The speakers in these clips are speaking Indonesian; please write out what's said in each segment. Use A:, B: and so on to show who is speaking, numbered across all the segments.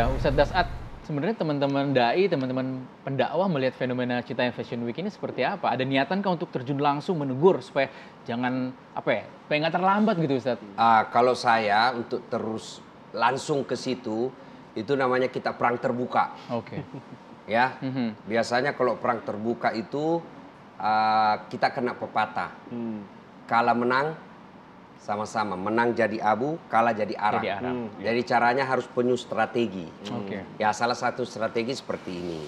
A: ya, Ustadz Dasat, sebenarnya teman-teman dai, teman-teman pendakwah melihat fenomena Citayam Fashion Week ini seperti apa? Ada niatan kah untuk terjun langsung menegur supaya jangan supaya nggak terlambat gitu, Ustadz?
B: Kalau saya untuk terus langsung ke situ, itu namanya kita perang terbuka.
A: Oke.
B: Ya, biasanya kalau perang terbuka itu kita kena pepatah. Kalah menang sama-sama, menang jadi abu, kalah jadi arang. Jadi caranya harus penuh strategi. Ya, salah satu strategi seperti ini.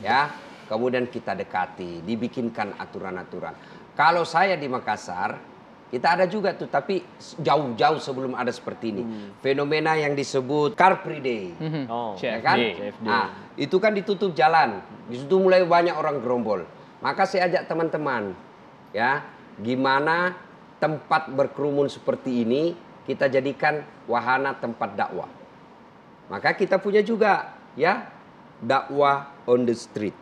B: Ya, kemudian kita dekati, dibikinkan aturan-aturan. Kalau saya di Makassar, kita ada juga tuh, tapi jauh-jauh sebelum ada seperti ini. Fenomena yang disebut Car Free Day. Ya kan? Nah, itu kan ditutup jalan. Di situ mulai banyak orang gerombol. Maka saya ajak teman-teman, ya, gimana tempat berkerumun seperti ini kita jadikan wahana tempat dakwah. Maka kita punya juga, ya, dakwah on the street.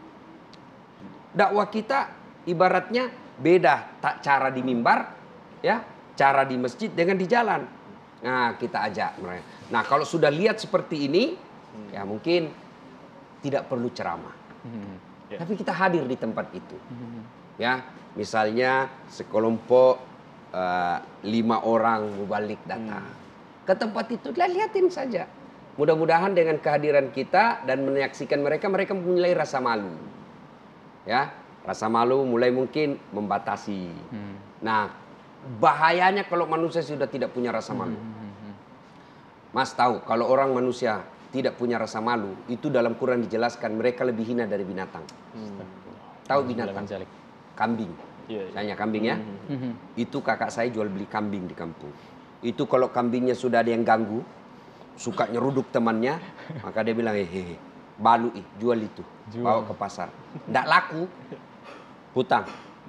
B: Dakwah kita ibaratnya beda, tak cara di mimbar, ya, cara di masjid dengan di jalan. Nah, kita ajak mereka. Nah, kalau sudah lihat seperti ini, ya mungkin tidak perlu ceramah. Tapi kita hadir di tempat itu. Ya, misalnya sekelompok 5 orang mubalik datang ke tempat itu, lihatin saja. Mudah-mudahan dengan kehadiran kita dan menyaksikan mereka memulai rasa malu. Ya, rasa malu mulai mungkin membatasi. Nah, bahayanya kalau manusia sudah tidak punya rasa malu. Mas tahu kalau orang manusia tidak punya rasa malu, itu dalam Quran dijelaskan mereka lebih hina dari binatang. Tahu binatang? Kambing. Tanya kambing ya. Itu kakak saya jual beli kambing di kampung. Itu kalau kambingnya sudah ada yang ganggu, suka nyeruduk temannya, maka dia bilang, hehehe, balu jual itu, bawa ke pasar. Nggak laku,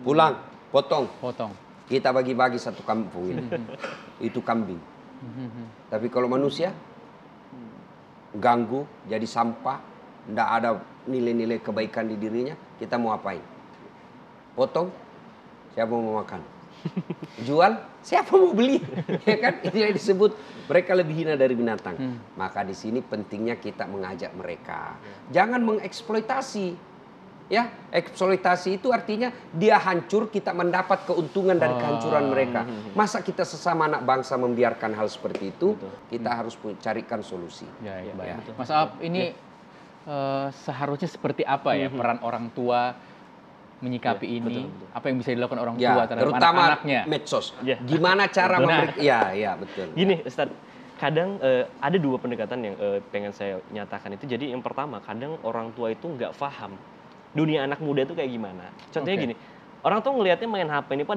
B: pulang, potong. Kita bagi-bagi satu kampung ini. Itu kambing. Tapi kalau manusia, ganggu, jadi sampah, nggak ada nilai-nilai kebaikan di dirinya, kita mau apain? Potong, siapa mau makan? Jual, siapa mau beli? Ya kan? Itu yang disebut mereka lebih hina dari binatang. Maka di sini pentingnya kita mengajak mereka. Jangan mengeksploitasi. Ya, eksploitasi itu artinya dia hancur, kita mendapat keuntungan dari kehancuran mereka. Masa kita sesama anak bangsa membiarkan hal seperti itu? Kita harus carikan solusi.
A: Mas Aap, ini seharusnya seperti apa ya peran orang tua menyikapi ini? Apa yang bisa dilakukan orang tua terhadap anak-anaknya?
B: Medsos. Gimana cara memberi? Ya, betul.
C: Gini, Ustadz, kadang ada dua pendekatan yang pengen saya nyatakan itu. Jadi yang pertama, kadang orang tua itu nggak paham dunia anak muda itu kayak gimana. Contohnya gini, orang tua ngelihatnya main HP ini,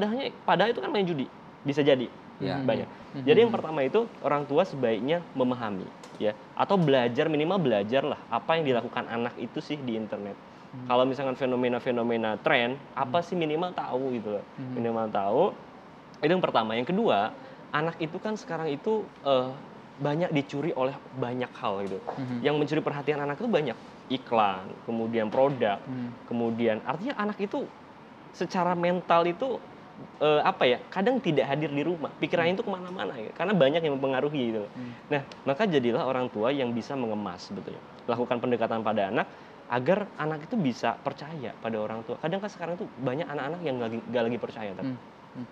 C: padahal itu kan main judi, bisa jadi banyak. Jadi yang pertama itu orang tua sebaiknya memahami, ya, atau minimal belajar lah apa yang dilakukan anak itu sih di internet. Kalau misalkan fenomena-fenomena tren, apa sih minimal tahu gitu loh. Minimal tahu, itu yang pertama. Yang kedua, anak itu kan sekarang itu banyak dicuri oleh banyak hal gitu. Yang mencuri perhatian anak itu banyak. Iklan, kemudian produk, kemudian artinya anak itu secara mental itu kadang tidak hadir di rumah. Pikirannya itu kemana-mana ya, karena banyak yang mempengaruhi gitu. Nah, maka jadilah orang tua yang bisa mengemas sebetulnya. Lakukan pendekatan pada anak, agar anak itu bisa percaya pada orang tua. Kadang kan sekarang tuh banyak anak-anak yang gak lagi percaya,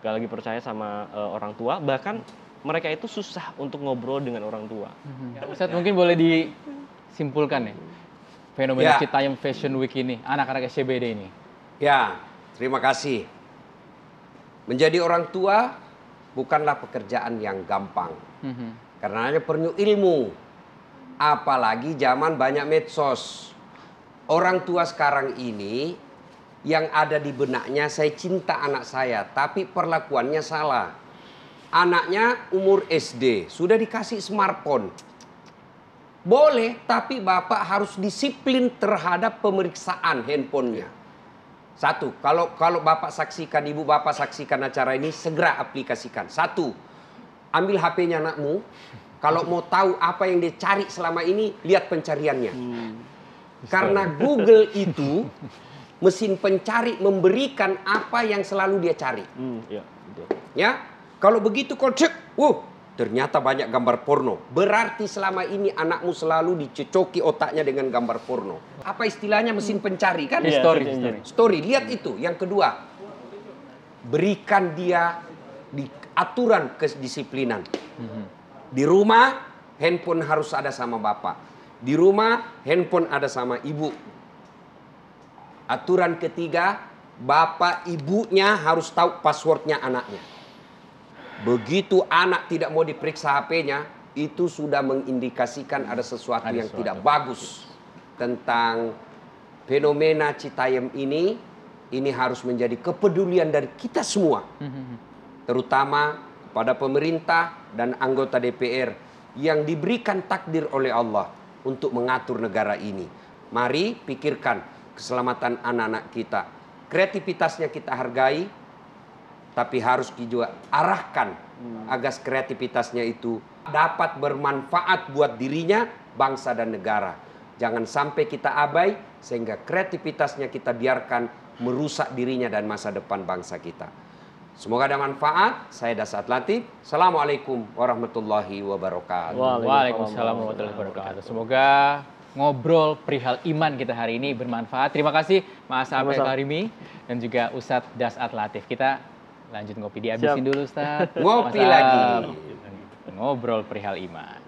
C: gak lagi percaya sama orang tua. Bahkan mereka itu susah untuk ngobrol dengan orang tua.
A: Ustadz, mungkin boleh disimpulkan ya fenomena Citayam Fashion Week ini, anak-anak SCBD ini.
B: Ya, terima kasih. Menjadi orang tua bukanlah pekerjaan yang gampang. Karena hanya perlu ilmu. Apalagi zaman banyak medsos. Orang tua sekarang ini yang ada di benaknya, saya cinta anak saya, tapi perlakuannya salah. Anaknya umur SD, sudah dikasih smartphone. Boleh, tapi bapak harus disiplin terhadap pemeriksaan handphonenya. Satu, kalau bapak saksikan, ibu bapak saksikan acara ini, segera aplikasikan. Satu, ambil HP-nya anakmu. Kalau mau tahu apa yang dia cari selama ini, lihat pencariannya. Karena Google itu mesin pencari memberikan apa yang selalu dia cari. Ya, kalau begitu kalau cek, ternyata banyak gambar porno. Berarti selama ini anakmu selalu dicecoki otaknya dengan gambar porno. Apa istilahnya, mesin pencari kan?
C: Iya,
A: Story,
C: iya.
A: story.
B: Story, lihat itu. Yang kedua, berikan dia di aturan kedisiplinan. Di rumah, handphone harus ada sama bapak. Di rumah, handphone ada sama ibu. Aturan ketiga, bapak ibunya harus tahu passwordnya anaknya. Begitu anak tidak mau diperiksa HP-nya, itu sudah mengindikasikan ada sesuatu yang tidak bagus tentang fenomena Citayam ini. Ini harus menjadi kepedulian dari kita semua, terutama kepada pemerintah dan anggota DPR yang diberikan takdir oleh Allah untuk mengatur negara ini. Mari pikirkan keselamatan anak-anak kita. Kreativitasnya kita hargai, tapi harus juga arahkan agar kreativitasnya itu dapat bermanfaat buat dirinya, bangsa dan negara. Jangan sampai kita abai sehingga kreativitasnya kita biarkan merusak dirinya dan masa depan bangsa kita. Semoga ada manfaat. Saya Dasat Latif. Assalamualaikum warahmatullahi wabarakatuh.
A: Waalaikumsalam warahmatullahi wabarakatuh. Semoga ngobrol perihal iman kita hari ini bermanfaat. Terima kasih Mas Apel Karimi dan juga Ustadz Dasat Latif. Kita lanjut ngopi, dihabisin dulu Ustadz.
B: Ngopi lagi.
A: Ngobrol perihal iman.